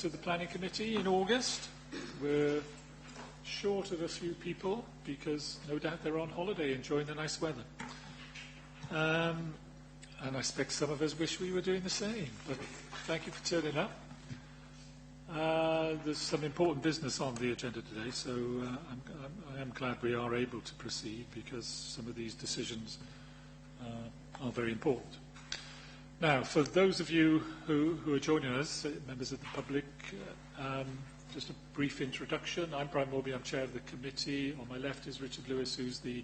to the Planning Committee in August. We're short of a few people because no doubt they're on holiday enjoying the nice weather. And I expect some of us wish we were doing the same, but thank you for turning up. There's some important business on the agenda today, so I am glad we are able to proceed because some of these decisions are very important. Now, for those of you who are joining us, members of the public, just a brief introduction. I'm Brian Morby, I'm chair of the committee. On my left is Richard Lewis, who's the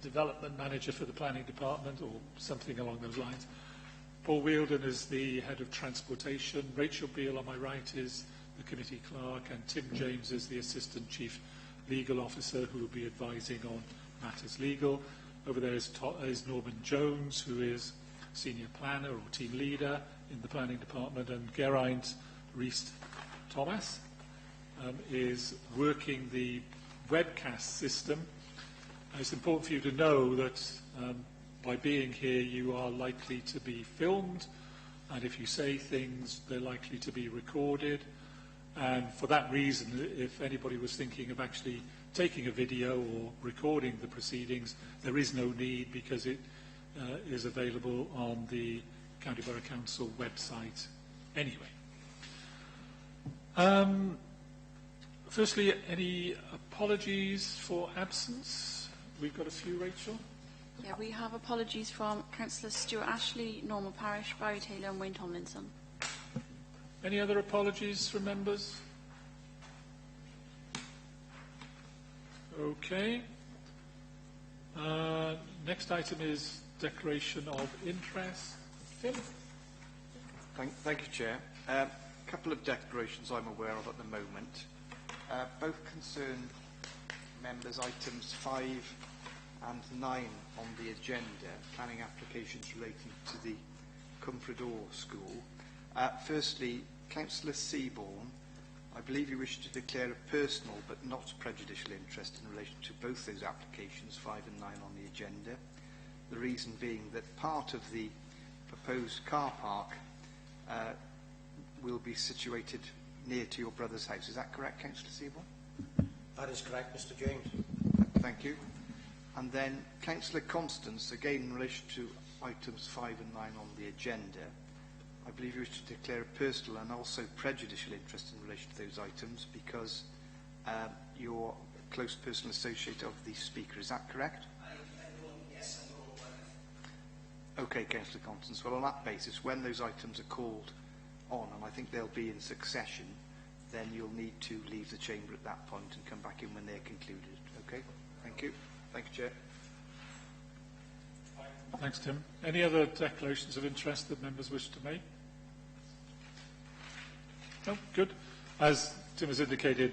development manager for the planning department, or something along those lines. Paul Wielden is the head of transportation. Rachel Beale on my right is the committee clerk, and Tim James is the assistant chief legal officer who will be advising on matters legal. Over there is Norman Jones, who is senior planner or team leader in the planning department, and Geraint Reist Thomas is working the webcast system. And it's important for you to know that by being here you are likely to be filmed, and if you say things they're likely to be recorded, and for that reason if anybody was thinking of actually taking a video or recording the proceedings, there is no need because it is available on the County Borough Council website anyway. Firstly, any apologies for absence? We've got a few, Rachel. Yeah, we have apologies from Councillors Stuart Ashley, Norman Parish, Barry Taylor and Wayne Tomlinson. Any other apologies from members? Okay. Next item is declaration of interest. Tim? Thank you, Chair. A couple of declarations I'm aware of at the moment. Both concern members' items 5 and 9 on the agenda, planning applications relating to the Cumfredor School. Firstly, Councillor Seaborn, I believe you wish to declare a personal but not prejudicial interest in relation to both those applications, 5 and 9 on the agenda. The reason being that part of the proposed car park will be situated near to your brother's house. Is that correct, Councillor Seaborn? That is correct, Mr. James. Thank you. And then Councillor Constance, again in relation to items 5 and 9 on the agenda, I believe you wish to declare a personal and also prejudicial interest in relation to those items because you're a close personal associate of the speaker. Is that correct? Yes, I know. Okay, Councillor Constance. Well, on that basis, when those items are called on, and I think they'll be in succession, then you'll need to leave the chamber at that point and come back in when they're concluded. Okay? Thank you. Thank you, Chair. Thanks, Tim. Any other declarations of interest that members wish to make? No? Good. As Tim has indicated,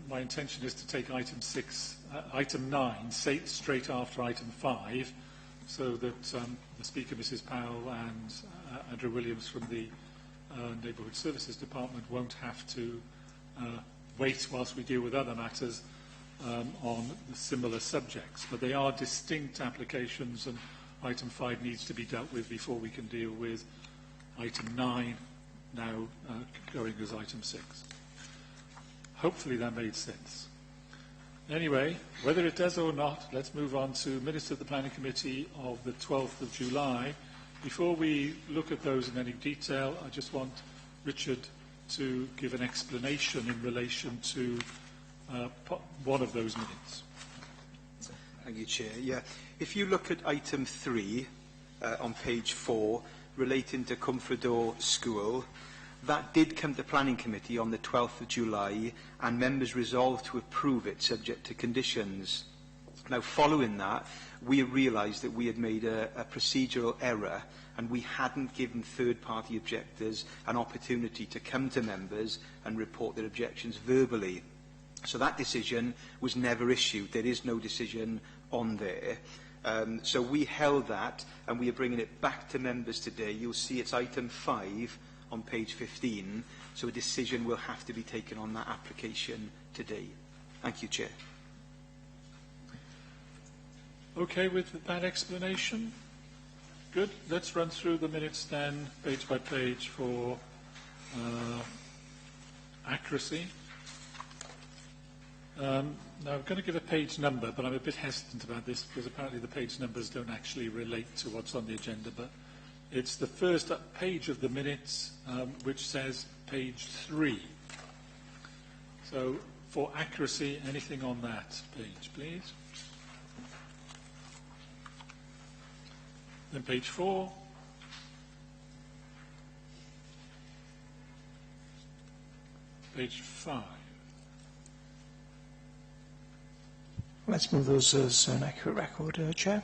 my intention is to take item 9 straight after item 5, so that the Speaker, Mrs. Powell, and Andrew Williams from the Neighbourhood Services Department won't have to wait whilst we deal with other matters on similar subjects. But they are distinct applications, and item 5 needs to be dealt with before we can deal with item 9, now going as item 6. Hopefully that made sense. Anyway, whether it does or not, let's move on to minutes of the Planning Committee of the 12th of July. Before we look at those in any detail, I just want Richard to give an explanation in relation to one of those minutes. Thank you, Chair. Yeah, if you look at item 3 on page 4, relating to Cumfredor School, that did come to Planning Committee on the 12th of July, and members resolved to approve it subject to conditions. Now, following that, we realised that we had made a procedural error, and we hadn't given third-party objectors an opportunity to come to members and report their objections verbally. So that decision was never issued. There is no decision on there. So we held that, and we are bringing it back to members today. You'll see it's item 5 on page 15, so a decision will have to be taken on that application today. Thank you, Chair. Okay with that explanation? Good. Let's run through the minutes then, page by page, for accuracy. Now, I'm going to give a page number, but I'm a bit hesitant about this because apparently the page numbers don't actually relate to what's on the agenda, but it's the first page of the minutes, which says page 3. So, for accuracy, anything on that page, please. Then page 4. Page 5. Let's move those as an accurate record, Chair.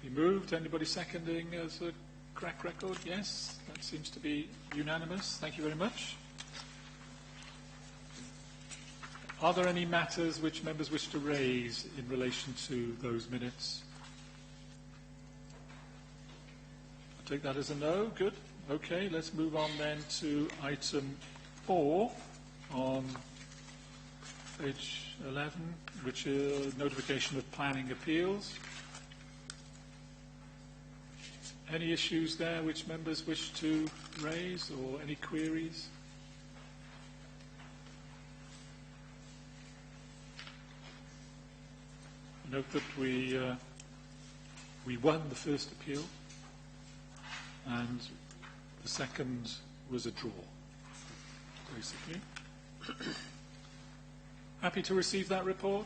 Be moved. Anybody seconding as a correct record? Yes. That seems to be unanimous. Thank you very much. Are there any matters which members wish to raise in relation to those minutes? I'll take that as a no. Good. Okay, let's move on then to item 4 on page 11, which is notification of planning appeals. Any issues there which members wish to raise or any queries? Note that we won the first appeal and the second was a draw, basically. Happy to receive that report?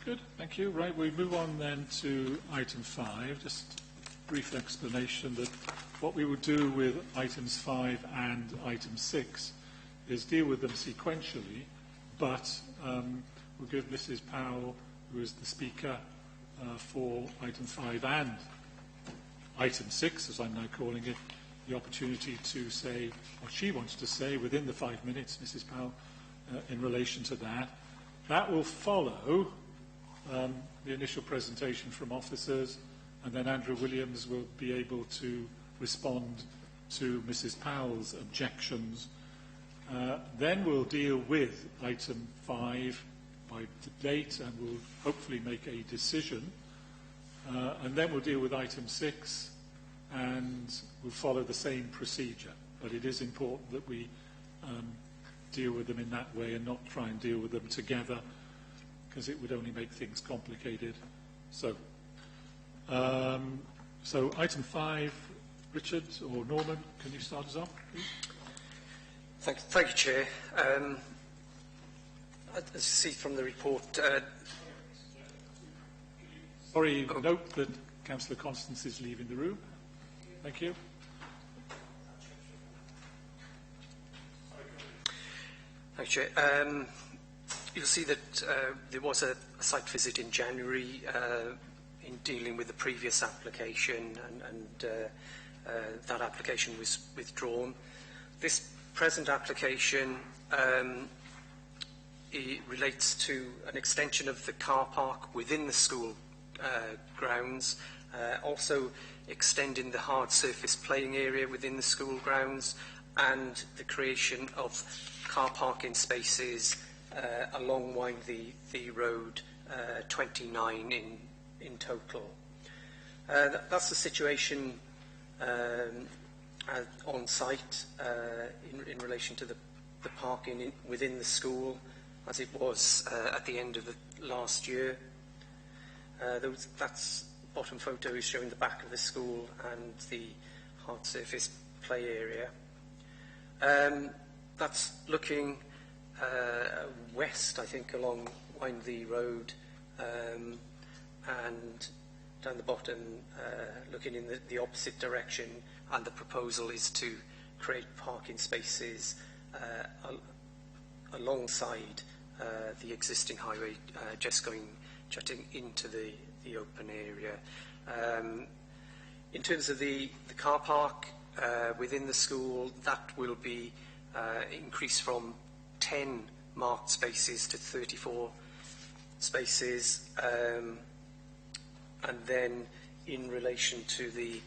Good, thank you. Right, we move on then to item 5. Just a brief explanation that what we would do with items 5 and item 6 is deal with them sequentially, but we'll give Mrs. Powell, who is the speaker for item 5 and item 6, as I'm now calling it, the opportunity to say what she wants to say within the 5 minutes, Mrs. Powell, in relation to that. That will follow the initial presentation from officers, and then Andrew Williams will be able to respond to Mrs. Powell's objections. Then we'll deal with item 5 by date, and we'll hopefully make a decision. And then we'll deal with item 6, and we'll follow the same procedure. But it is important that we deal with them in that way and not try and deal with them together, because it would only make things complicated. So, item 5, Richard or Norman, can you start us off, please? Thank you, Chair. As you see from the report... Sorry, note that Councillor Constance is leaving the room. Thank you. Thank you, Chair. You'll see that there was a site visit in January in dealing with the previous application, and that application was withdrawn. This present application it relates to an extension of the car park within the school grounds, also extending the hard surface playing area within the school grounds, and the creation of car parking spaces along Windy Road 29 in total. That's the situation on site in relation to the parking within the school, as it was at the end of the last year. That's bottom photo is showing the back of the school and the hard surface play area. That's looking west, I think, along Windy Road, and down the bottom, looking in the opposite direction, and the proposal is to create parking spaces alongside the existing highway, jutting into the open area. In terms of the car park within the school, that will be increased from 10 marked spaces to 34 spaces. And then in relation to the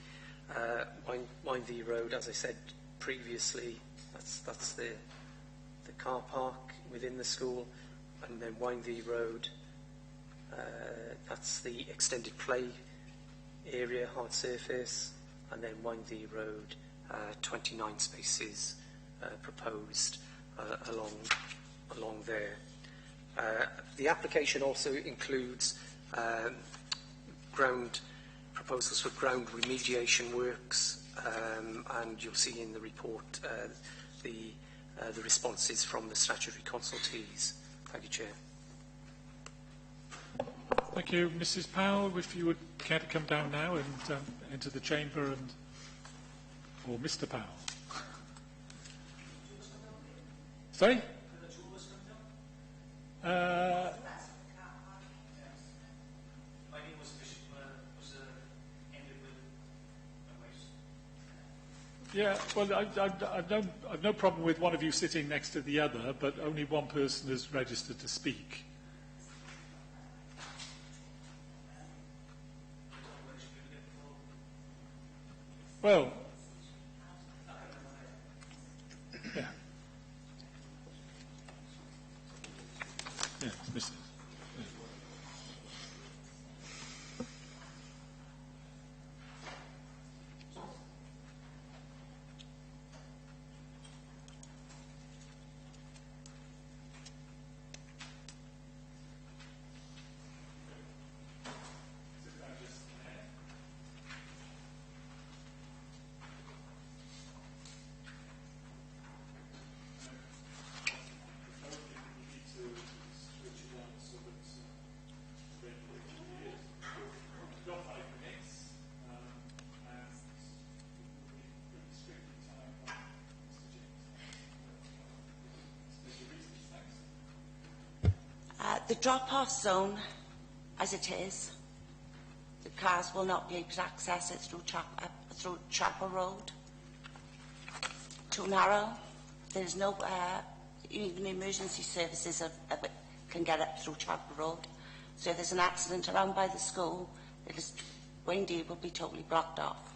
Windy Road, as I said previously, that's the car park within the school, and then Windy Road, that's the extended play area, hard surface, and then Windy Road, 29 spaces proposed along there. The application also includes proposals for ground remediation works, and you'll see in the report the responses from the statutory consultees. Thank you, Chair. Thank you. Mrs Powell, if you would care to come down now and enter the chamber, or Mr Powell. Sorry? Yeah, well, I've no problem with one of you sitting next to the other, but only one person is registered to speak. Well, yeah. Yeah, Mr. The drop-off zone, as it is, the cars will not be able to access it through Chapel Road. Too narrow. There's no, even emergency services can get up through Chapel Road. So if there's an accident around by the school, Waynedee will be totally blocked off.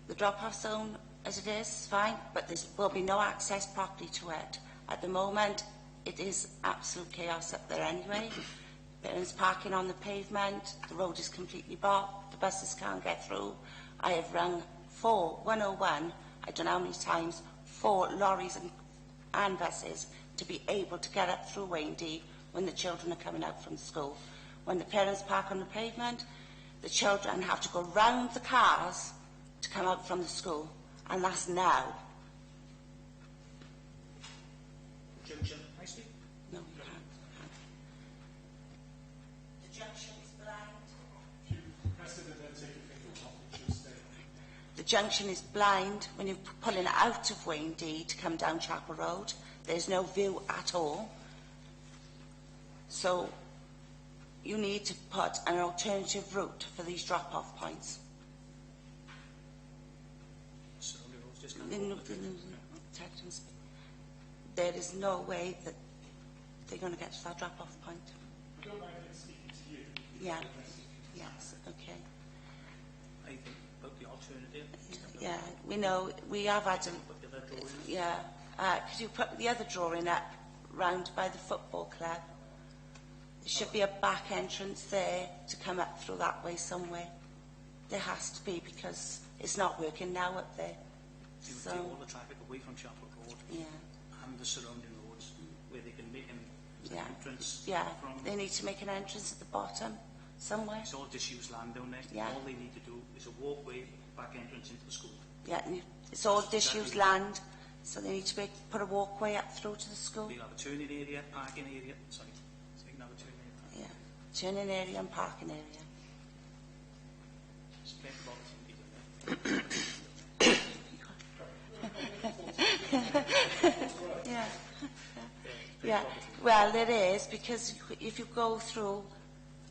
The drop-off zone, as it is fine, but there will be no access properly to it. At the moment, it is absolute chaos up there anyway. Parents parking on the pavement, the road is completely blocked, the buses can't get through. I have rung 101, I don't know how many times, 4 lorries and buses to be able to get up through Waynedee when the children are coming out from school. When the parents park on the pavement, the children have to go round the cars to come out from the school, and that's now. Junction, I speak? No, you can't. The junction is blind. If you press it and then take your finger off, it should stay. The junction is blind when you're pulling out of Waynedee to come down Chapel Road. There's no view at all. So you need to put an alternative route for these drop-off points. There is no way that they're going to get to that drop-off point. I don't mind him speaking to you. Yeah. Yes. Okay. I think about the alternative. Yeah. We know we have had a. Yeah. Could you put the other drawing up round by the football club? There should be a back entrance there to come up through that way somewhere. There has to be, because it's not working now up there. You would So, take all the traffic away from Chapel Road yeah, and the surrounding roads where they can make an yeah, entrance yeah. from. They need to make an entrance at the bottom somewhere. It's all disused land down there. Yeah. All they need to do is a walkway back entrance into the school. Yeah, and it's all disused land, so they need to put a walkway up through to the school. They'll have a turning area, parking area. Sorry, so you can have a turning area. Yeah, turning area and parking area. There's plenty of opportunity down there. Yeah. Yeah. Well, it is, because if you go through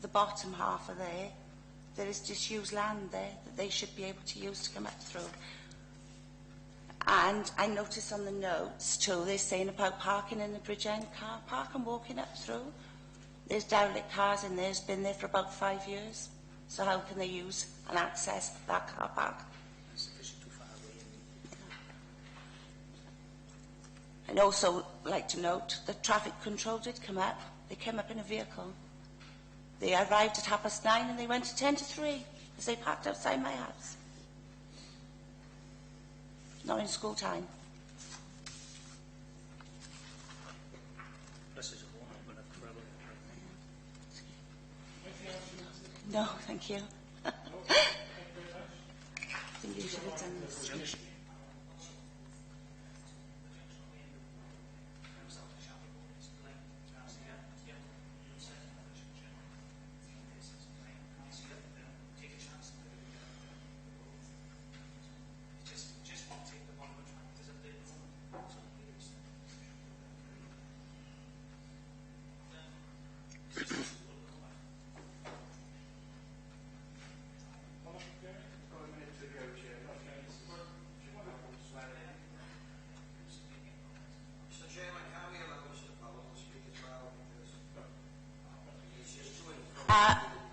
the bottom half of there is disused land there that they should be able to use to come up through. And I noticed on the notes too, they're saying about parking in the Bridge End car park and walking up through. There's derelict cars in there, it's been there for about 5 years. So how can they use and access that car park? It's sufficient too far away. I'd also like to note that traffic control did come up. They came up in a vehicle. They arrived at 9:30 and they went at 3:10 because they parked outside my house. Not in school time. This is a warning, but a trouble. No, thank you. I think you should have done this.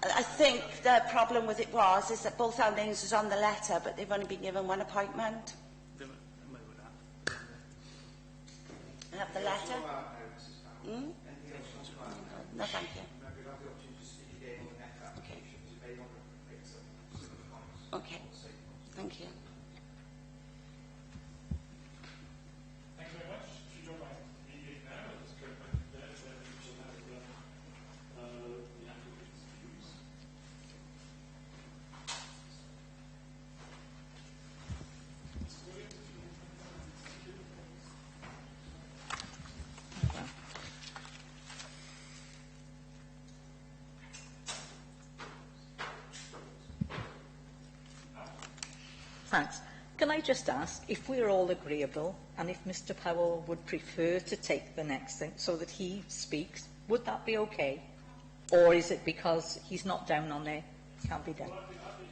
I think the problem with it is that both our names was on the letter, but they've only been given one appointment. I have the letter. Hmm? No, thank you. Okay. Okay. Thank you. Thank you very much. If you don't mind leaving now, let's go back there so that we will have the applicant's views. Mr. Williams, if you will Thanks. Can I just ask, if we're all agreeable, and if Mr Powell would prefer to take the next thing so that he speaks, would that be okay? Or is it because he's not down on there, can't be done? Well, I'd be happy,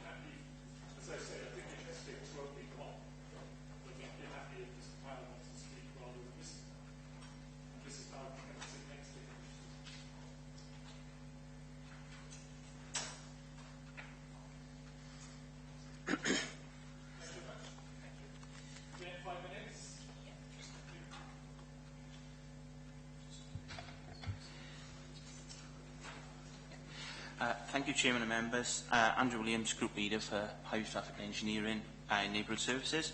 as I say, I think the next things won't be long, but I'd be happy if Mr. Powell wants to speak rather than Mrs. Powell can sit next to him. Thank you, Chairman and members. Andrew Williams, Group Leader for Highway Traffic Engineering and Neighbourhood Services.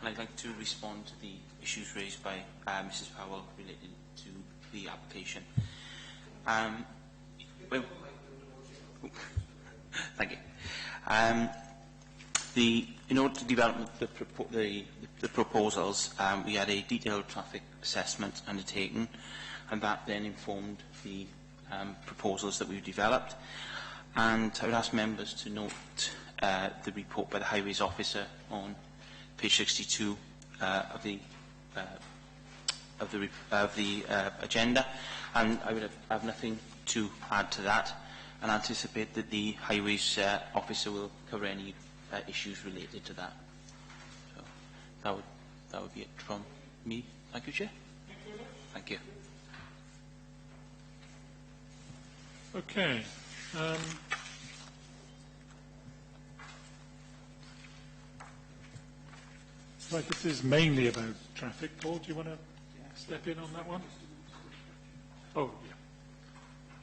And I'd like to respond to the issues raised by Mrs Powell related to the application. Well, thank you. In order to develop the proposals, we had a detailed traffic assessment undertaken, and that then informed the proposals that we've developed. And I would ask members to note the report by the Highways Officer on page 62 of the agenda, and I would have nothing to add to that, and anticipate that the Highways Officer will cover any issues related to that. So that would be it from me. Thank you, Chair. Thank you. Okay. Right, this is mainly about traffic. Paul, do you want to step in on that one? Oh, yeah.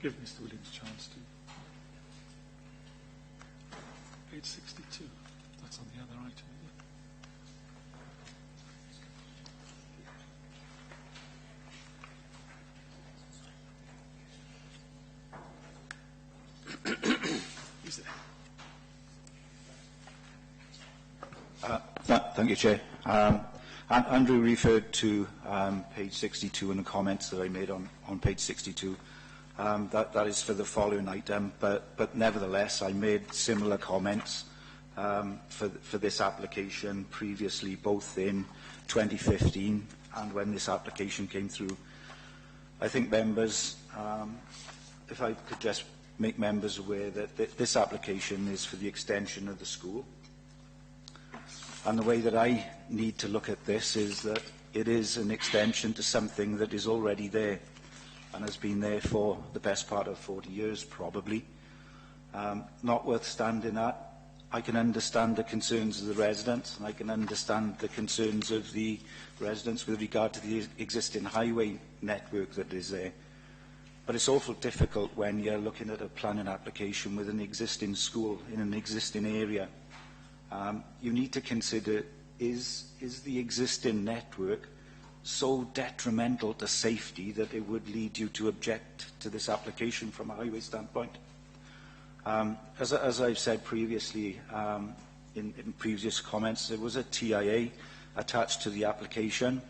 Give Mr. Williams a chance to. Page 62. That's on the other item, is it? Thank you, Chair. Andrew referred to page 62 and the comments that I made on page 62. That is for the following item, but nevertheless, I made similar comments for this application previously, both in 2015 and when this application came through. I think members, if I could just make members aware that this application is for the extension of the school. And the way that I need to look at this is that it is an extension to something that is already there and has been there for the best part of 40 years, probably. Notwithstanding that, I can understand the concerns of the residents, and I can understand the concerns of the residents with regard to the existing highway network that is there. But it's awful difficult when you're looking at a planning application with an existing school in an existing area. You need to consider, is the existing network so detrimental to safety that it would lead you to object to this application from a highway standpoint? As I've said previously, in previous comments, there was a TIA attached to the application.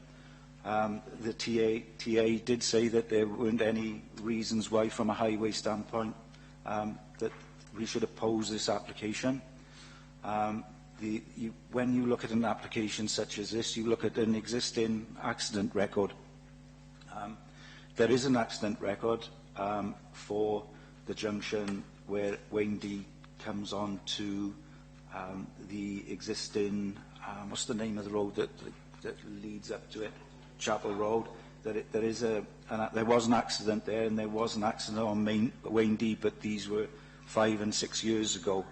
The TA did say that there weren't any reasons why, from a highway standpoint, that we should oppose this application. When you look at an application such as this, you look at an existing accident record. There is an accident record for the junction where Wayndy comes on to the existing, what's the name of the road that leads up to it? Chapel Road. There was an accident there, and there was an accident on Wayndy, but these were 5 and 6 years ago.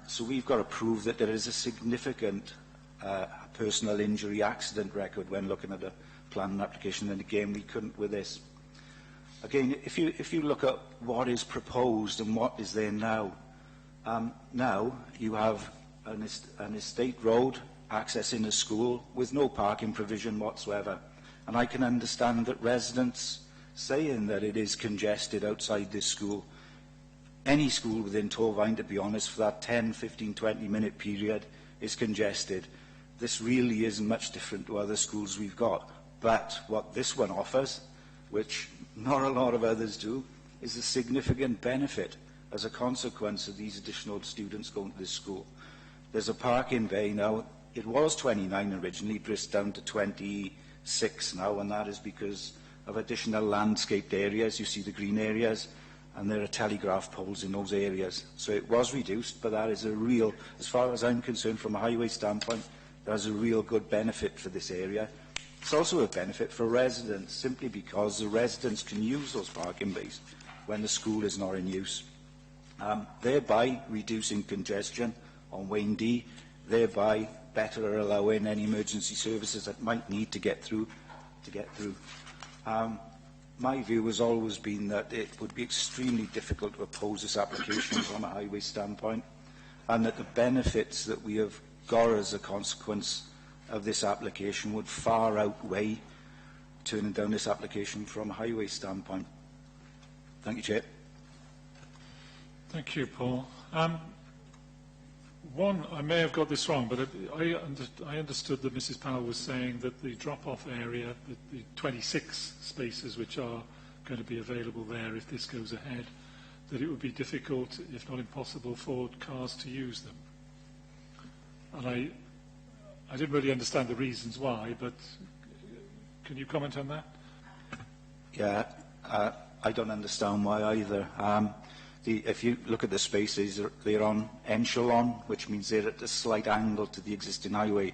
So we've got to prove that there is a significant personal injury accident record when looking at a planning application, and again, we couldn't with this. Again, if you look at what is proposed and what is there now, now you have an estate road accessing a school with no parking provision whatsoever. And I can understand that residents saying that it is congested outside this school. Any school within Torvine, to be honest, for that 10, 15, 20-minute period is congested. This really isn't much different to other schools we've got. But what this one offers, which not a lot of others do, is a significant benefit as a consequence of these additional students going to this school. There's a parking bay now. It was 29 originally, but it's down to 26 now, and that is because of additional landscaped areas. You see the green areas, and there are telegraph poles in those areas. So it was reduced, but that is a real, as far as I'm concerned, from a highway standpoint, there's a real good benefit for this area. It's also a benefit for residents, simply because the residents can use those parking bays when the school is not in use, thereby reducing congestion on Wayndy, thereby better allowing any emergency services that might need to get through. My view has always been that it would be extremely difficult to oppose this application from a highway standpoint, and that the benefits that we have got as a consequence of this application would far outweigh turning down this application from a highway standpoint. Thank you, Chair. Thank you, Paul. One, I may have got this wrong, but I understood that Mrs. Powell was saying that the drop-off area, the 26 spaces which are going to be available there if this goes ahead, that it would be difficult, if not impossible, for cars to use them. And I didn't really understand the reasons why, but can you comment on that? Yeah, I don't understand why either. If you look at the spaces, they're on echelon, which means they're at a slight angle to the existing highway.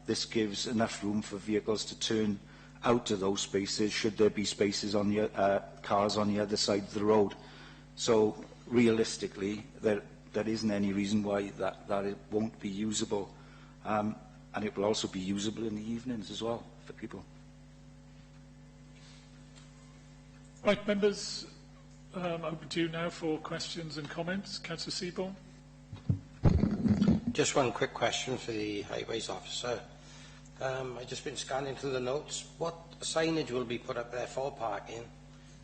This gives enough room for vehicles to turn out of those spaces, should there be spaces on the cars on the other side of the road. So realistically, there isn't any reason why that it won't be usable, and it will also be usable in the evenings as well for people. Right, members. Open to you now for questions and comments. Councillor Seaborn. Just one quick question for the Highways Officer. I've just been scanning through the notes. What signage will be put up there for parking?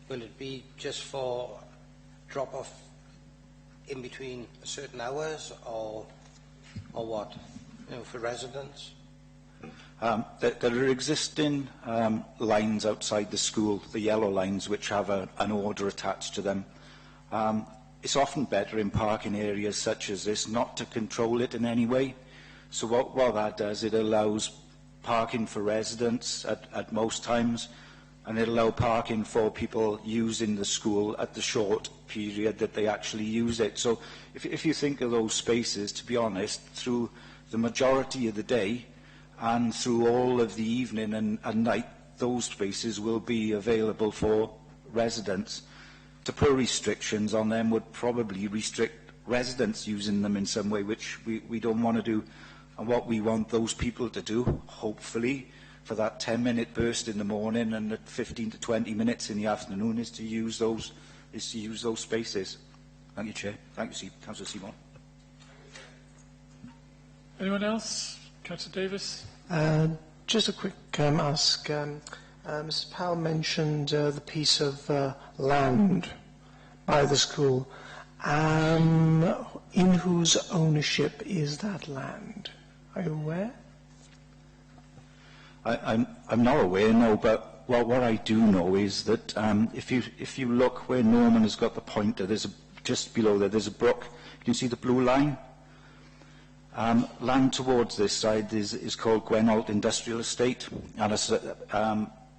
Will it be just for drop-off in between certain hours, or what? You know, for residents? There are existing lines outside the school, the yellow lines, which have an order attached to them. It's often better in parking areas such as this not to control it in any way. So what that does, it allows parking for residents at most times, and it allows parking for people using the school at the short period that they actually use it. So if you think of those spaces, to be honest, through the majority of the day, and through all of the evening and night, those spaces will be available for residents. To put restrictions on them would probably restrict residents using them in some way, which we don't want to do. And what we want those people to do, hopefully, for that 10-minute burst in the morning and at 15 to 20 minutes in the afternoon is to use those spaces. Thank you, Chair. Thank you, Councillor Seymour. Anyone else? Councillor Davis? Just a quick ask. Mrs. Powell mentioned the piece of land by the school. In whose ownership is that land? Are you aware? I'm not aware, no, but what I do know is that if you look where Norman has got the pointer, just below there's a brook. You can see the blue line. Land towards this side is called Gwenholt Industrial Estate, and it's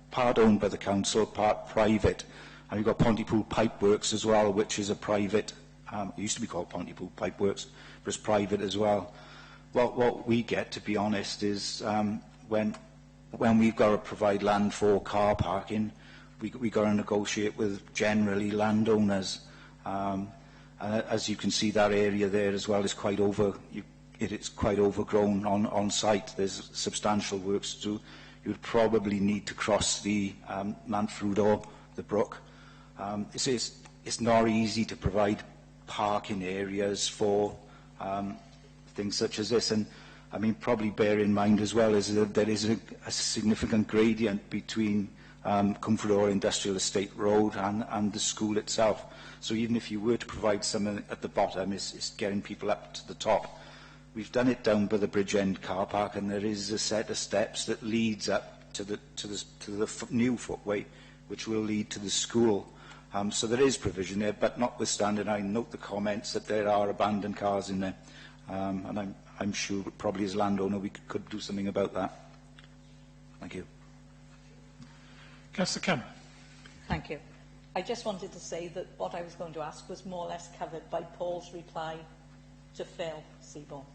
part owned by the council, part private. And you've got Pontypool Pipeworks as well, which is a private. It used to be called Pontypool Pipeworks, but it's private as well. What we get, to be honest, is when we've got to provide land for car parking, we got to negotiate with generally landowners. As you can see, that area there as well is quite it's quite overgrown on site. There's substantial works to do. You would probably need to cross the Manfrudor, the brook. It's not easy to provide parking areas for things such as this. And I mean, probably bear in mind as well is that there is a significant gradient between Cumfredor Industrial Estate Road and the school itself. So even if you were to provide something at the bottom, it's getting people up to the top. We've done it down by the Bridge End car park, and there is a set of steps that leads up to the new footway, which will lead to the school. So there is provision there, but notwithstanding, I note the comments that there are abandoned cars in there, and I'm sure probably as landowner we could do something about that. Thank you. Councillor Cameron. Thank you. I just wanted to say that what I was going to ask was more or less covered by Paul's reply to Phil Seaborn.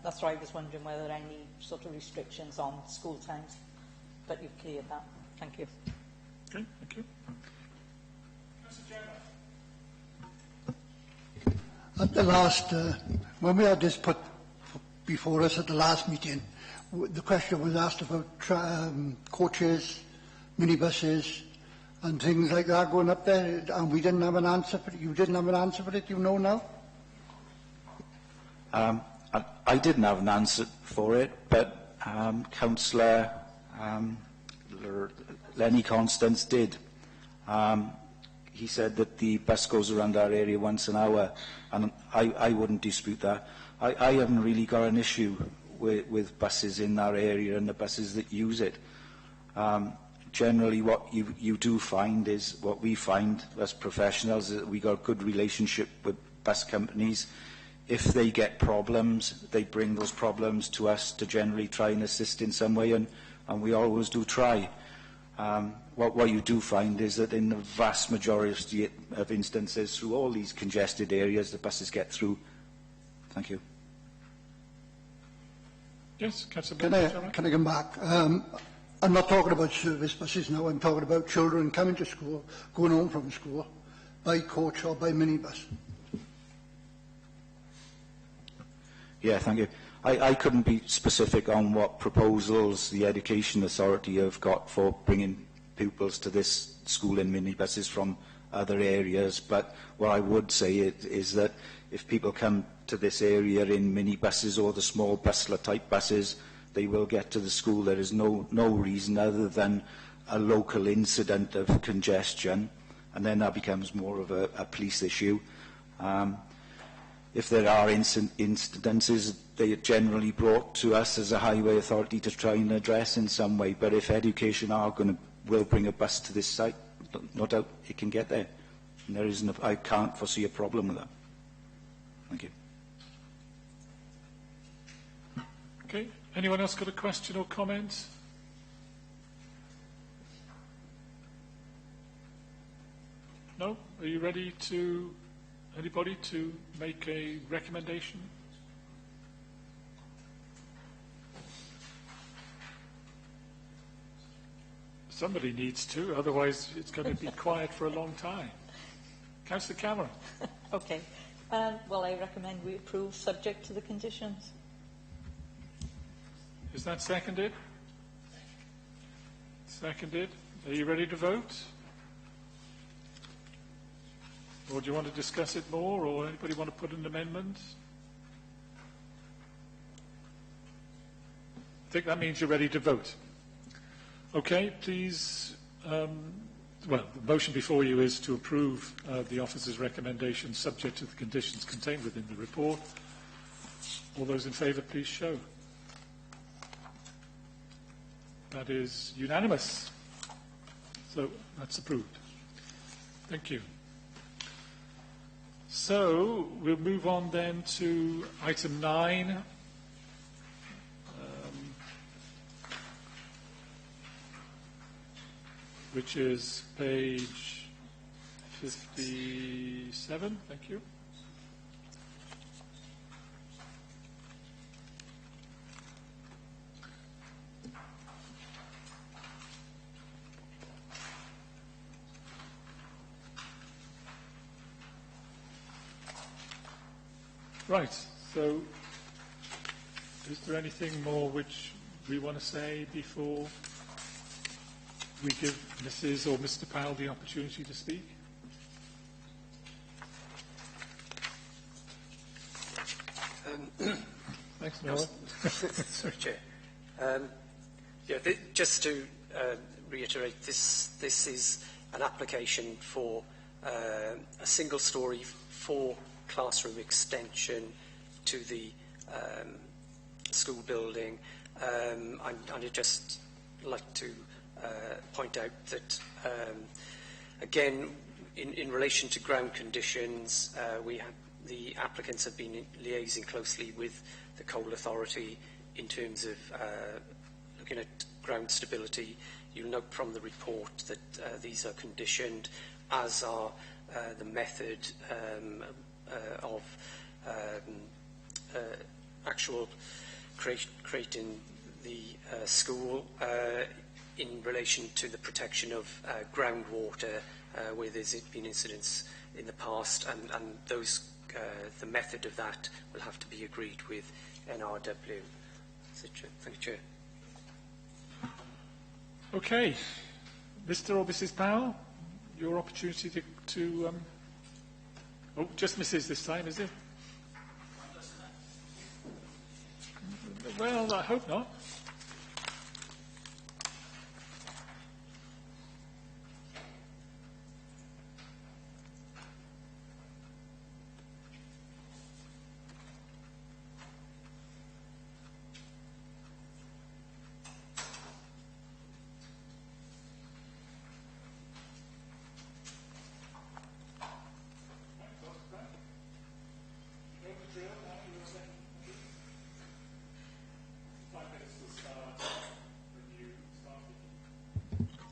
That's why I was wondering whether there are any sort of restrictions on school times, but you've cleared that. Thank you. Okay, thank you. At the last, when we had this put before us at the last meeting, the question was asked about coaches, minibuses, and things like that going up there, and we didn't have an answer for it. You didn't have an answer for it, you know now? I didn't have an answer for it, but Councillor Lenny Constance did. He said that the bus goes around our area once an hour, and I wouldn't dispute that. I haven't really got an issue with buses in our area and the buses that use it. Generally, what you do find is, what we find as professionals, is that we got a good relationship with bus companies. If they get problems, they bring those problems to us to generally try and assist in some way, and we always do try. What you do find is that in the vast majority of instances, through all these congested areas, the buses get through. Thank you. Yes, Can I come back? I'm not talking about service buses now. I'm talking about children coming to school, going home from school, by coach or by minibus. Yeah, thank you. I couldn't be specific on what proposals the Education Authority have got for bringing pupils to this school in minibuses from other areas, but what I would say is that if people come to this area in minibuses or the small bustler-type buses, they will get to the school. There is no reason other than a local incident of congestion, and then that becomes more of a police issue. If there are incidences, they are generally brought to us as a highway authority to try and address in some way. But if education will bring a bus to this site, no doubt it can get there. And I can't foresee a problem with that. Thank you. Okay. Anyone else got a question or comment? No? Are you ready to... Anybody to make a recommendation? Somebody needs to, otherwise it's going to be quiet for a long time. Councillor Cameron. Okay. Well, I recommend we approve subject to the conditions. Is that seconded? Seconded. Are you ready to vote? Or do you want to discuss it more, or anybody want to put an amendment? I think that means you're ready to vote. Okay, please. Well, the motion before you is to approve the officer's recommendation subject to the conditions contained within the report. All those in favour, please show. That is unanimous. So that's approved. Thank you. So we'll move on then to item 9. Which is page 57. Thank you. Right, so is there anything more which we want to say before we give Mrs. or Mr. Powell the opportunity to speak? Thanks, Noah. Sorry, Chair. Just to reiterate, this is an application for a single-storey 4-classroom extension to the school building. I'd just like to point out that, again, in relation to ground conditions, the applicants have been liaising closely with the Coal Authority in terms of looking at ground stability. You'll note from the report that these are conditioned, as are the method of actual creating the school in relation to the protection of groundwater, where there's been incidents in the past, and those the method of that will have to be agreed with NRW. That's it, Chair. Thank you, Chair. Okay, Mr. or Mrs. Powell, your opportunity to oh, just Mrs. this time, is it? Well, I hope not.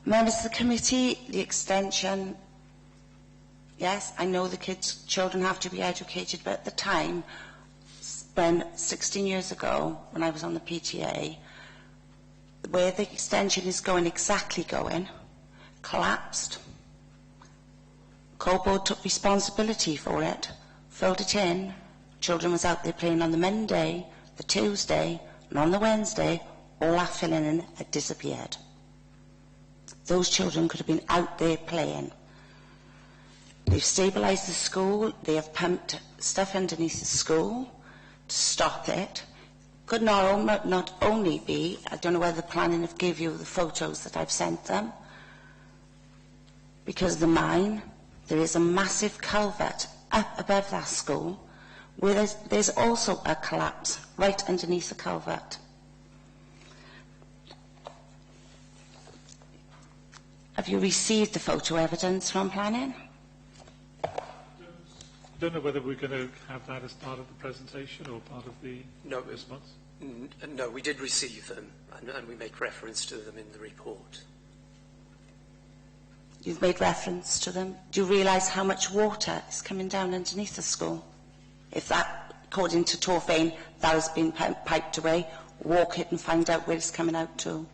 Members of the committee, the extension, yes, I know the children have to be educated, but at the time, when 16 years ago, when I was on the PTA, where the extension is exactly going, collapsed. Coal Board took responsibility for it, filled it in. Children was out there playing on the Monday, the Tuesday, and on the Wednesday, all that filling in had disappeared. Those children could have been out there playing. They've stabilised the school. They have pumped stuff underneath the school to stop it. Could not only be, I don't know whether the planning have give you the photos that I've sent them, because of the mine, there is a massive culvert up above that school where there's also a collapse right underneath the culvert. Have you received the photo evidence from planning? I don't know whether we're going to have that as part of the presentation or part of the response. No, we did receive them, and we make reference to them in the report. You've made reference to them. Do you realise how much water is coming down underneath the school? If that, according to Torfaen, that has been piped away, walk it and find out where it's coming out to.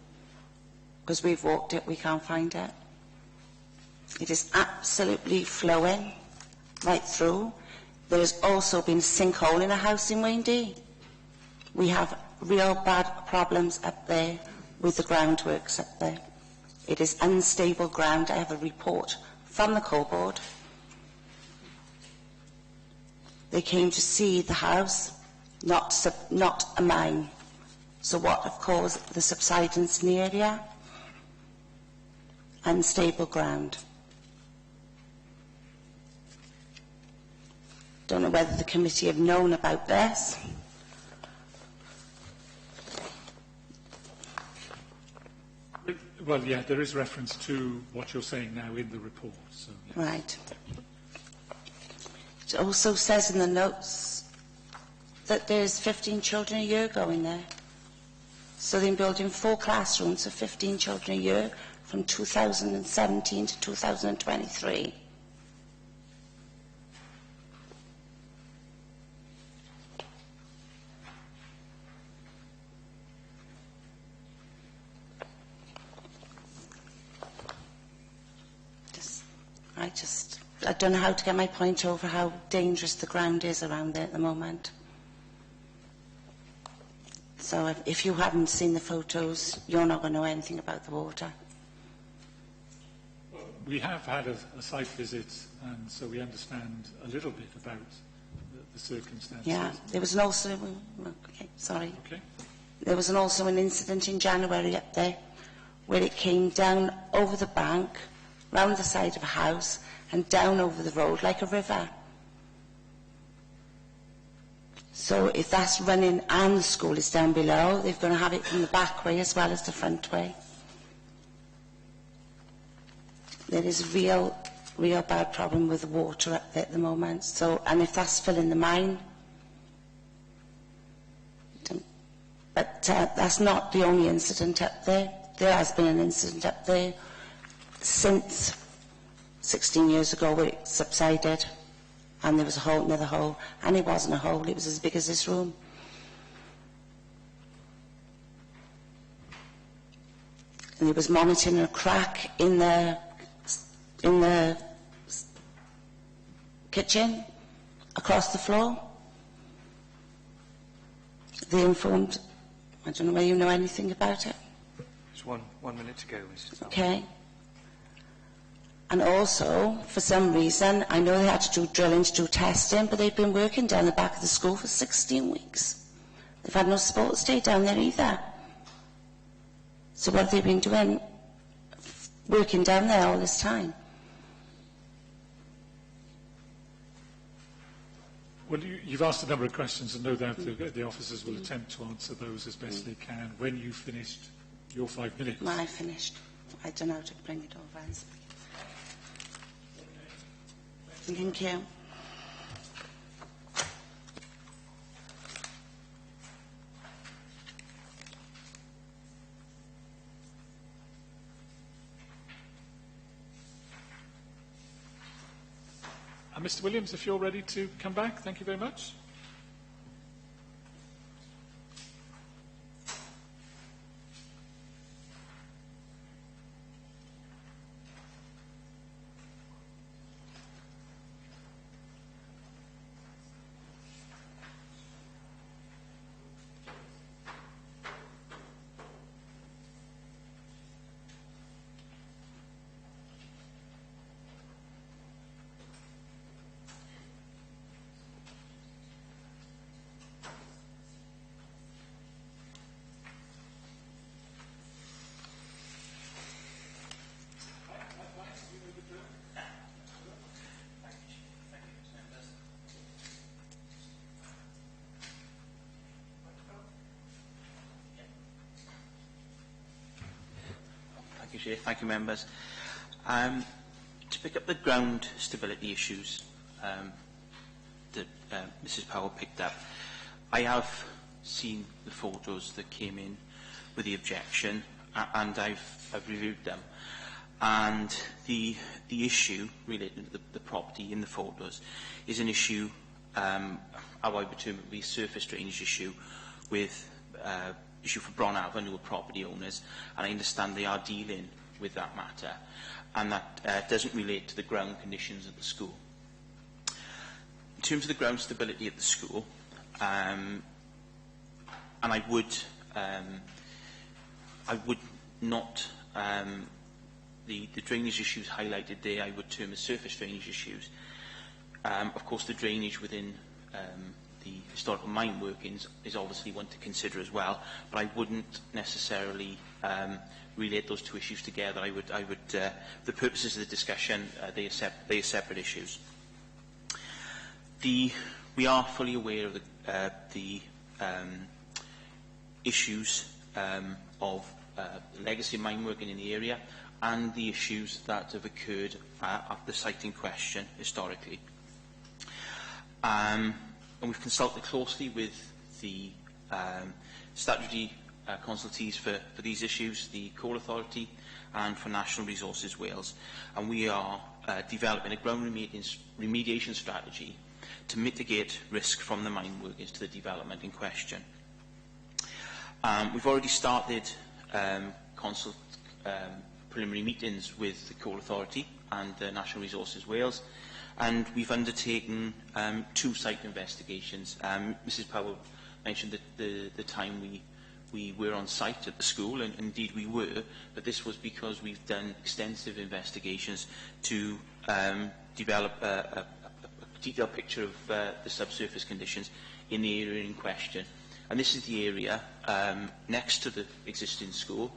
Because we've walked it, we can't find it. It is absolutely flowing right through. There has also been a sinkhole in a house in Wayndy. We have real bad problems up there with the groundworks up there. It is unstable ground. I have a report from the Coal Board. They came to see the house, not a mine. So what have caused the subsidence in the area? Unstable ground. Don't know whether the committee have known about this. Well, yeah, there is reference to what you're saying now in the report. So, yes. Right. It also says in the notes that there's 15 children a year going there. So they're building 4 classrooms for 15 children a year from 2017 to 2023. I don't know how to get my point over how dangerous the ground is around there at the moment. So if you haven't seen the photos, you're not going to know anything about the water. We have had a site visit, and so we understand a little bit about the circumstances. Yeah, there was also, okay, sorry. Okay. There was also an incident in January up there where it came down over the bank, round the side of a house, and down over the road like a river. So if that's running and the school is down below, they're going to have it from the back way as well as the front way. There is a real bad problem with the water up there at the moment. So, and if that's filling the mine, but that's not the only incident up there. There has been an incident up there since 16 years ago where it subsided and there was a hole, another hole, and it wasn't a hole, it was as big as this room. And he was monitoring a crack in the kitchen across the floor. They informed, I don't know whether you know anything about it. There's one minute to go, Mrs. Okay. And also, for some reason, I know they had to do drilling to do testing, but they've been working down the back of the school for 16 weeks. They've had no sports day down there either. So what have they been doing? Working down there all this time. Well, you've asked a number of questions, and no doubt the officers will attempt to answer those as best they can. When you finished your 5 minutes? When I finished. I don't know how to bring it over. Thank you. Mr. Williams, if you're ready to come back, thank you very much. Thank you, Chair. Thank you, members. To pick up the ground stability issues that Mrs Powell picked up, I have seen the photos that came in with the objection, and I've reviewed them. And the issue related to the property in the photos is an issue, how I would term it, the surface drainage issue with issue for Bron Avenue property owners, and I understand they are dealing with that matter, and that doesn't relate to the ground conditions at the school. In terms of the ground stability at the school, and I would not the drainage issues highlighted there I would term as surface drainage issues. Of course, the drainage within the historical mine workings is obviously one to consider as well, but I wouldn't necessarily relate those two issues together. I would for the purposes of the discussion, they are separate issues. We are fully aware of the issues of legacy mine working in the area and the issues that have occurred at the site in question historically. And we've consulted closely with the statutory consultees for these issues, the Coal Authority and for National Resources Wales, and we are developing a ground remediation strategy to mitigate risk from the mine workings to the development in question. We've already started preliminary meetings with the Coal Authority and National Resources Wales, and we've undertaken 2 site investigations. Mrs Powell mentioned that the time we were on site at the school, and indeed we were, but this was because we've done extensive investigations to develop a detailed picture of the subsurface conditions in the area in question. And this is the area next to the existing school,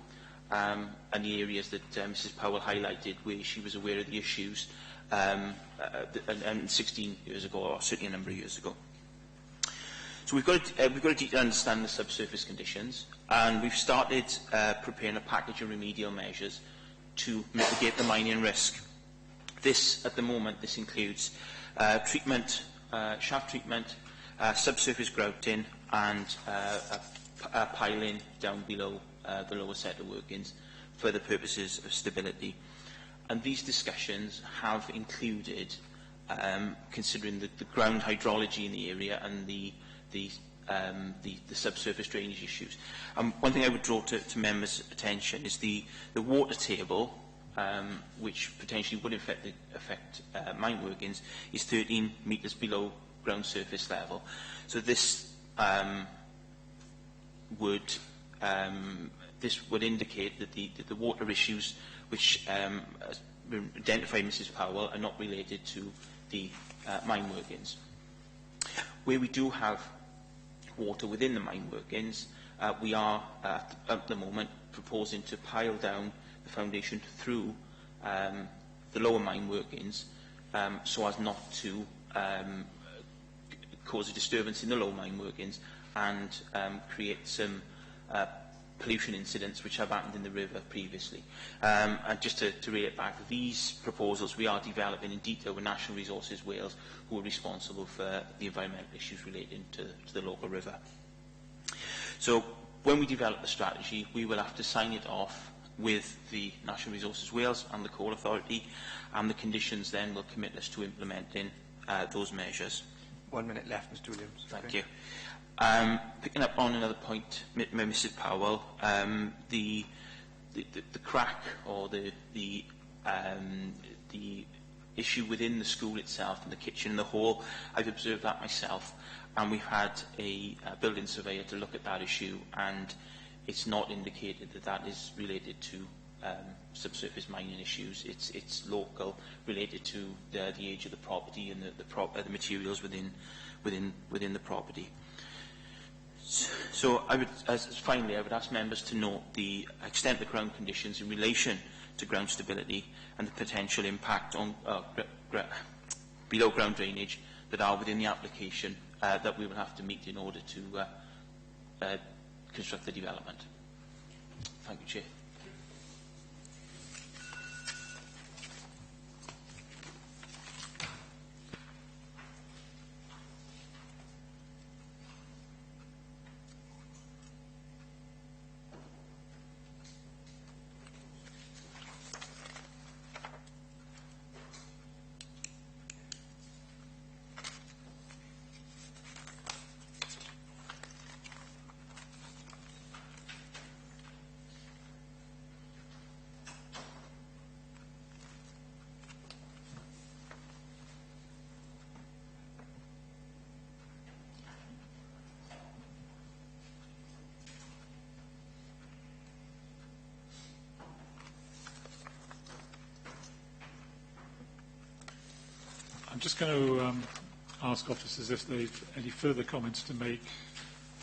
and the areas that Mrs Powell highlighted where she was aware of the issues 16 years ago, or certainly a number of years ago. So we've got a detailed understanding of the subsurface conditions, and we've started preparing a package of remedial measures to mitigate the mining risk. At the moment, this includes treatment, shaft treatment, subsurface grouting, and piling down below the lower set of workings for the purposes of stability. And these discussions have included considering the ground hydrology in the area and the subsurface drainage issues. One thing I would draw to members' attention is the water table, which potentially would affect mine workings, is 13 metres below ground surface level. So this would indicate that the water issues which identified Mrs Powell are not related to the mine workings. Where we do have water within the mine workings, we are at the moment proposing to pile down the foundation through the lower mine workings so as not to cause a disturbance in the lower mine workings and create some pollution incidents which have happened in the river previously. And just to relate back, these proposals we are developing in detail with National Resources Wales, who are responsible for the environmental issues relating to the local river. So when we develop the strategy, we will have to sign it off with the National Resources Wales and the Coal Authority, and the conditions then will commit us to implementing those measures. 1 minute left, Mr Williams. Thank you. Picking up on another point, Mrs Powell, the crack or the issue within the school itself, in the kitchen and the hall, I've observed that myself, and we've had a building surveyor to look at that issue, and it's not indicated that that is related to subsurface mining issues. It's local, related to the age of the property and the materials within the property. So finally, I would ask members to note the extent of the ground conditions in relation to ground stability and the potential impact on below ground drainage that are within the application that we will have to meet in order to construct the development. Thank you, Chair. just going to ask officers if they've any further comments to make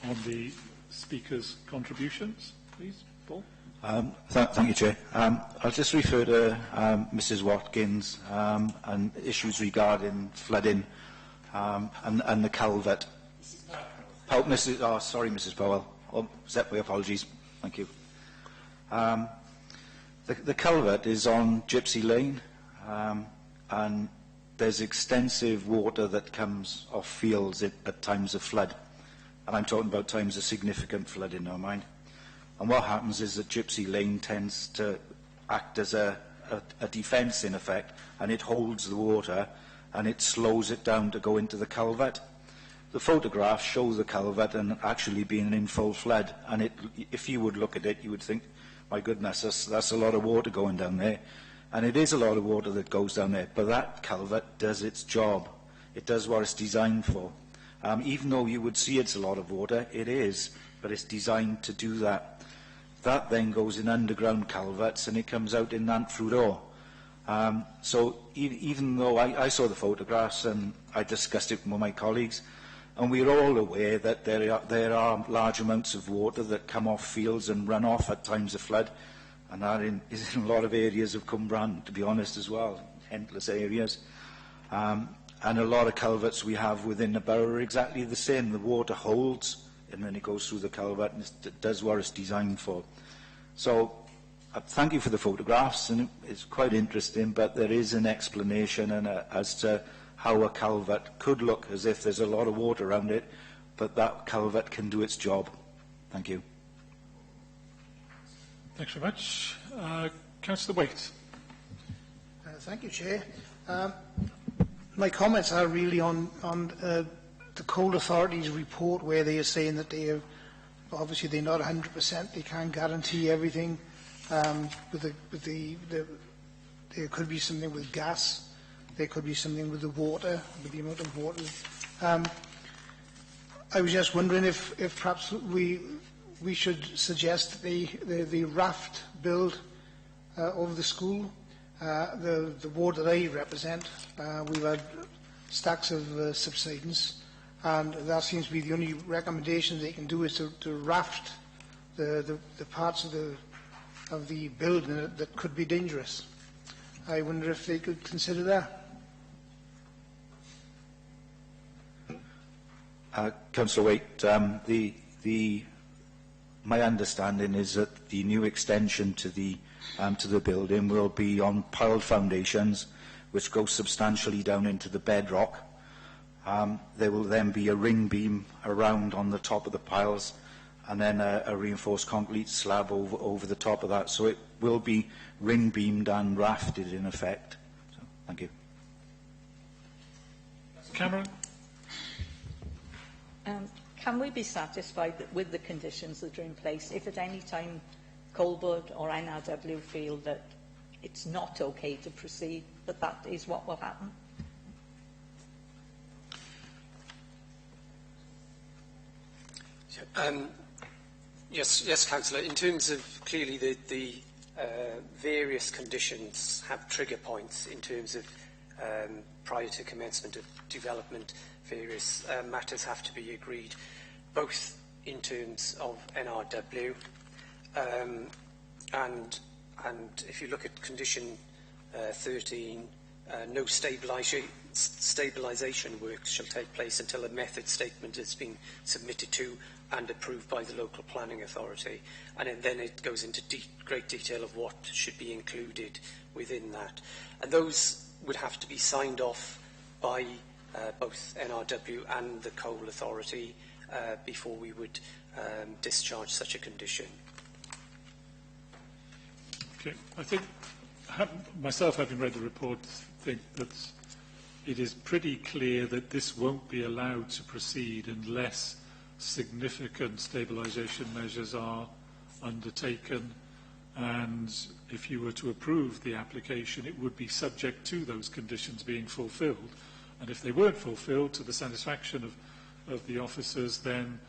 on the speaker's contributions. Please, Paul. Thank you, Chair. I'll just refer to Mrs Watkins and issues regarding flooding and the culvert. Mrs Powell. Accept my apologies. Thank you. The culvert is on Gypsy Lane, and there's extensive water that comes off fields at times of flood. And I'm talking about times of significant flooding, no mind. And what happens is that Gypsy Lane tends to act as a defence, in effect, and it holds the water and it slows it down to go into the culvert. The photographs show the culvert and actually being in full flood, and if you would look at it, you would think, my goodness, that's a lot of water going down there. And it is a lot of water that goes down there, but that culvert does its job. It does what it's designed for. Even though you would see it's a lot of water, it is, but it's designed to do that. That then goes in underground culverts and it comes out in Nantfrwd. So even though I saw the photographs and I discussed it with my colleagues, and we're all aware that there are large amounts of water that come off fields and run off at times of flood, and that is in a lot of areas of Cwmbran, to be honest, as well, endless areas. And a lot of culverts we have within the borough are exactly the same. The water holds, and then it goes through the culvert, and it does what it's designed for. So, thank you for the photographs, and it's quite interesting, but there is an explanation as to how a culvert could look as if there's a lot of water around it, but that culvert can do its job. Thank you. Thanks very much. Councillor Waite. Thank you, Chair. My comments are really on the Coal Authority's report, where they are saying that they are, obviously they're not 100%, they can't guarantee everything. There could be something with gas, there could be something with the water, with the amount of water. I was just wondering if perhaps we should suggest the raft build over the school. The ward that I represent, we've had stacks of subsidence, and that seems to be the only recommendation they can do is to raft the parts of the building that could be dangerous. I wonder if they could consider that. Councillor Waite, my understanding is that the new extension to the building will be on piled foundations, which go substantially down into the bedrock. There will then be a ring beam around on the top of the piles, and then a reinforced concrete slab over the top of that. So it will be ring beamed and rafted in effect. So, thank you. Cameron? Can we be satisfied with the conditions that are in place if at any time Colbert or NRW feel that it's not okay to proceed, that is what will happen? Yes, Councillor. In terms of clearly the various conditions have trigger points in terms of prior to commencement of development, various matters have to be agreed, both in terms of NRW and if you look at condition 13, no stabilisation works shall take place until a method statement has been submitted to and approved by the local planning authority, and then it goes into great detail of what should be included within that, and those would have to be signed off by both NRW and the Coal Authority before we would discharge such a condition. Okay, I think, myself having read the report, think that it is pretty clear that this won't be allowed to proceed unless significant stabilisation measures are undertaken, and if you were to approve the application, it would be subject to those conditions being fulfilled. And if they weren't fulfilled to the satisfaction of the officers, then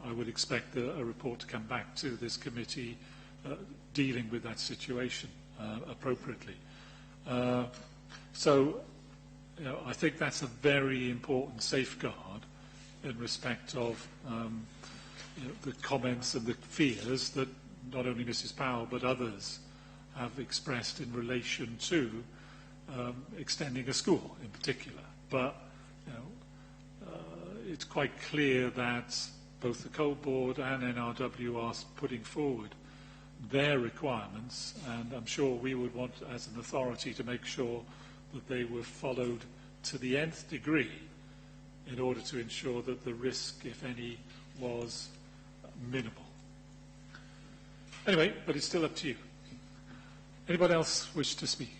I would expect a report to come back to this committee dealing with that situation appropriately. So I think that's a very important safeguard in respect of the comments and the fears that not only Mrs. Powell but others have expressed in relation to extending a school in particular. But it's quite clear that both the Coal Board and NRW are putting forward their requirements, and I'm sure we would want, as an authority, to make sure that they were followed to the nth degree in order to ensure that the risk, if any, was minimal. Anyway, but it's still up to you. Anybody else wish to speak?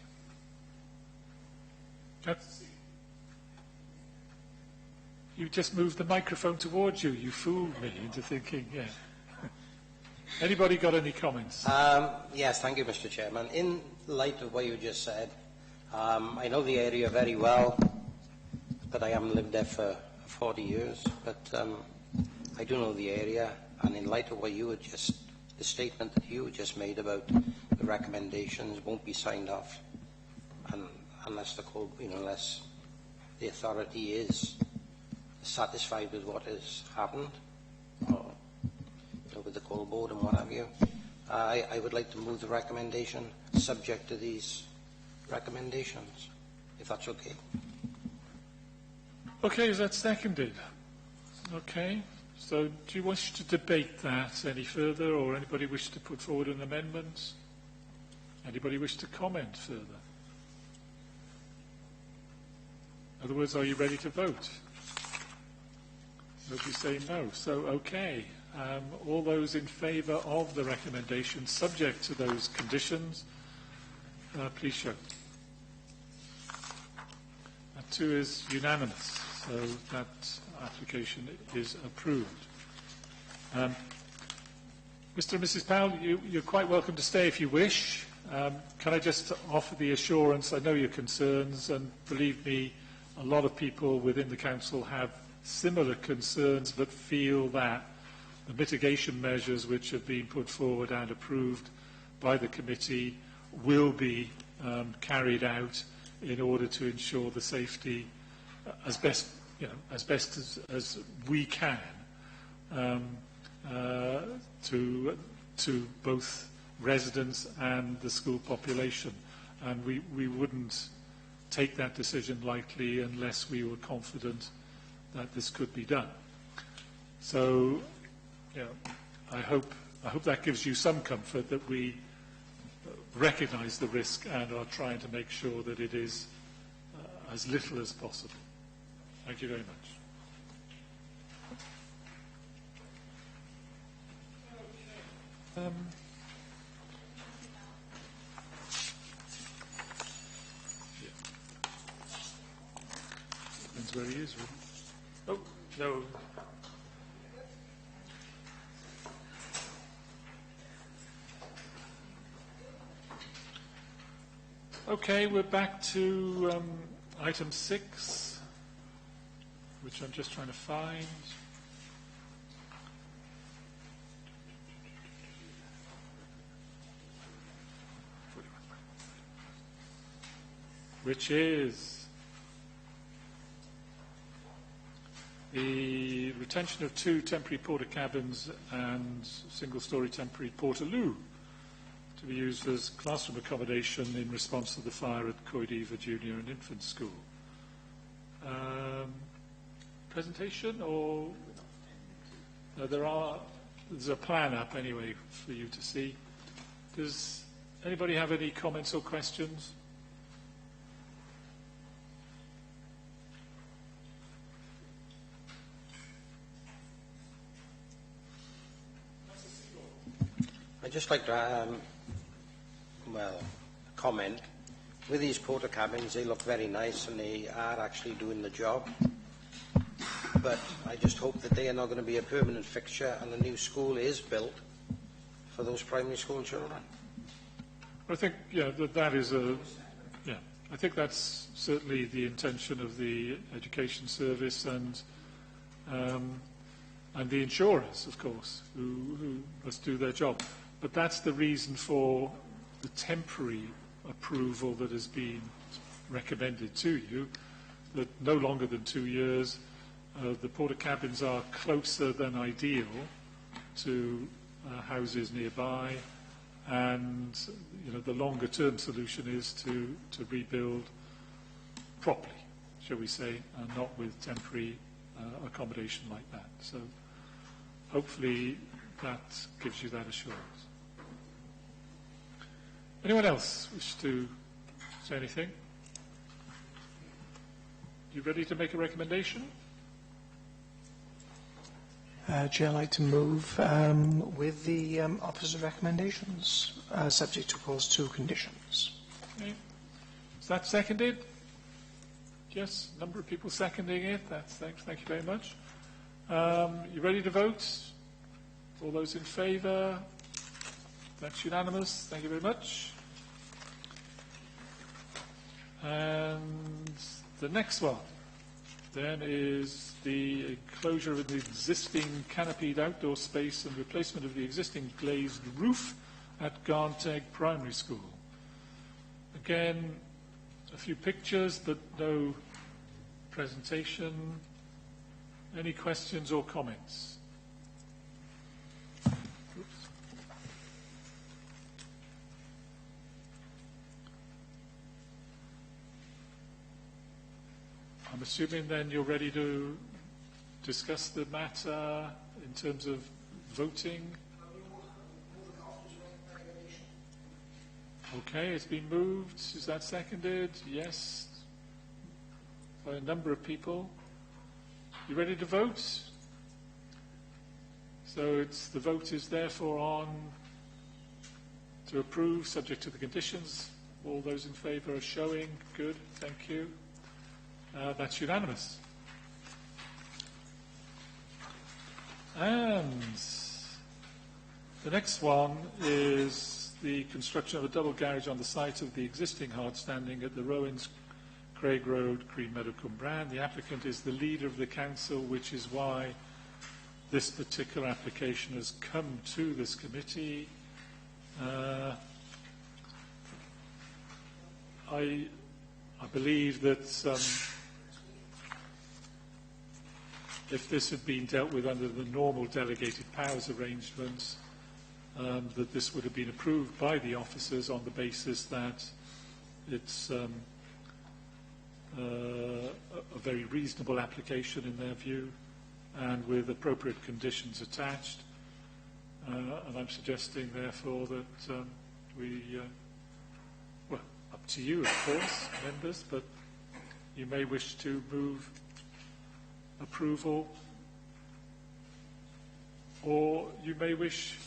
You just moved the microphone towards you. You fooled me into thinking, yeah. Anybody got any comments? Yes, thank you, Mr. Chairman. In light of what you just said, I know the area very well, but I haven't lived there for 40 years. But I do know the area, and in light of what you had just, the statement that you just made about the recommendations won't be signed off, and unless unless the authority is satisfied with what has happened, or with the Coal Board and what have you. I would like to move the recommendation subject to these recommendations, if that's okay. Okay, is that seconded? Okay, so do you wish to debate that any further, or anybody wish to put forward an amendment? Anybody wish to comment further? In other words, are you ready to vote? Nobody say no. So, okay. All those in favour of the recommendation, subject to those conditions, please show. That too is unanimous, so that application is approved. Mr. and Mrs. Powell, you're quite welcome to stay if you wish. Can I just offer the assurance, I know your concerns, and believe me, a lot of people within the Council have similar concerns but feel that the mitigation measures which have been put forward and approved by the committee will be carried out in order to ensure the safety as best as we can to both residents and the school population. And we wouldn't take that decision lightly unless we were confident that this could be done. So, I hope that gives you some comfort that we recognise the risk and are trying to make sure that it is as little as possible. Thank you very much. Depends where he is, really. Oh, no. Okay, we're back to item 6, which I'm just trying to find. Which is the retention of 2 temporary porter cabins and single-storey temporary portaloo to be used as classroom accommodation in response to the fire at Coed Junior and Infant School. Presentation, or there's a plan up anyway for you to see. Does anybody have any comments or questions? I'd just like to, comment. With these porter cabins, they look very nice and they are actually doing the job. But I just hope that they are not going to be a permanent fixture and the new school is built for those primary school children. I think, that is I think that's certainly the intention of the Education Service and the insurers, of course, who must do their job. But that's the reason for the temporary approval that has been recommended to you, that no longer than 2 years. The porta cabins are closer than ideal to houses nearby, and the longer term solution is to rebuild properly, shall we say, and not with temporary accommodation like that. So hopefully that gives you that assurance. Anyone else wish to say anything? You ready to make a recommendation? Chair, I'd like to move with the opposite recommendations, subject to, of course, 2 conditions. Okay. Is that seconded? Yes, a number of people seconding it. Thank you very much. You ready to vote? All those in favour? That's unanimous. Thank you very much. And the next one then is the enclosure of the existing canopied outdoor space and replacement of the existing glazed roof at Garnteg Primary School. Again, a few pictures, but no presentation. Any questions or comments? Oops. I'm assuming then you're ready to discuss the matter in terms of voting. Okay, it's been moved. Is that seconded? Yes. By a number of people. You ready to vote? So the vote is therefore on to approve, subject to the conditions. All those in favour are showing. Good, thank you. That's unanimous. And the next one is the construction of a double garage on the site of the existing hard standing at the Rowans, Craig Road, Green Meadow, Cwmbran. The applicant is the leader of the council, which is why this particular application has come to this committee. I believe that if this had been dealt with under the normal delegated powers arrangements, that this would have been approved by the officers on the basis that it's a very reasonable application in their view, and with appropriate conditions attached. And I'm suggesting, therefore, that well, up to you, of course, members, but you may wish to move approval, or you may wish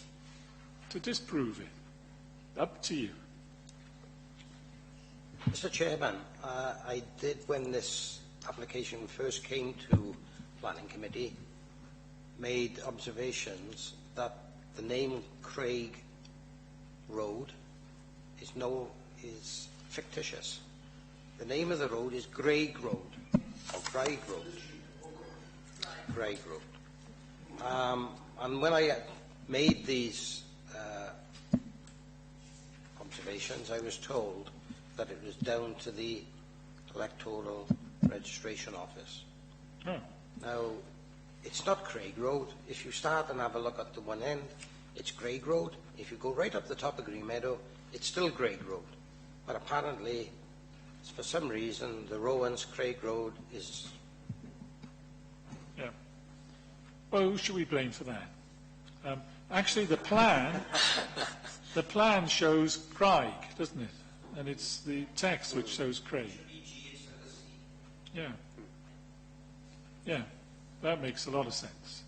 to disprove it. Up to you. Mr. Chairman, I did, when this application first came to Planning Committee, made observations that the name Craig Road is fictitious. The name of the road is Graig Road, or Graig Road. Graig Road. And when I made these observations, I was told that it was down to the Electoral Registration Office. Oh. Now, it's not Craig Road. If you start and have a look at the one end, it's Craig Road. If you go right up the top of Green Meadow, it's still Craig Road. But apparently, for some reason, the Rowans Craig Road is... Yeah. Well, who should we blame for that? Actually, the plan shows Craig, doesn't it? And it's the text which shows Craig. Yeah. Yeah, that makes a lot of sense.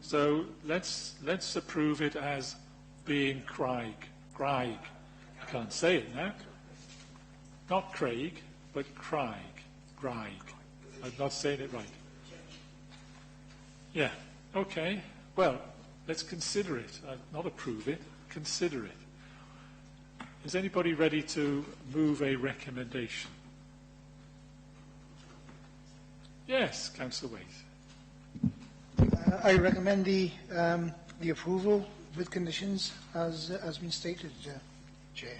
So let's approve it as being Craig. Craig. I can't say it now. Not Craig, but Craig. Craig. I'm not saying it right. Yeah. Okay. Well, let's consider it. Not approve it. Consider it. Is anybody ready to move a recommendation? Yes, Councillor Waite. I recommend the approval with conditions as been stated, Chair.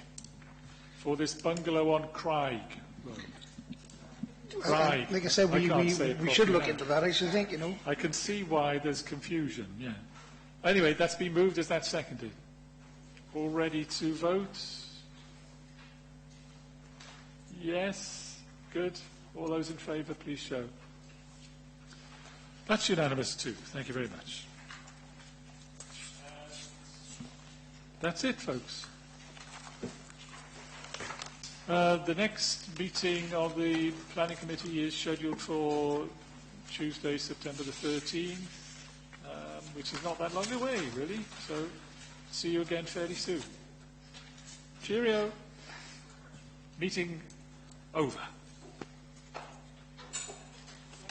For this bungalow on Craig Road. Right. Like I said, I can't say it we should properly look now. into that, I should think, you know. I can see why there's confusion, yeah. Anyway, that's been moved. Is that seconded? All ready to vote? Yes? Good. All those in favour, please show. That's unanimous too. Thank you very much. That's it, folks. The next meeting of the Planning Committee is scheduled for Tuesday, September the 13th, which is not that long away, really. So, see you again fairly soon. Cheerio. Meeting over.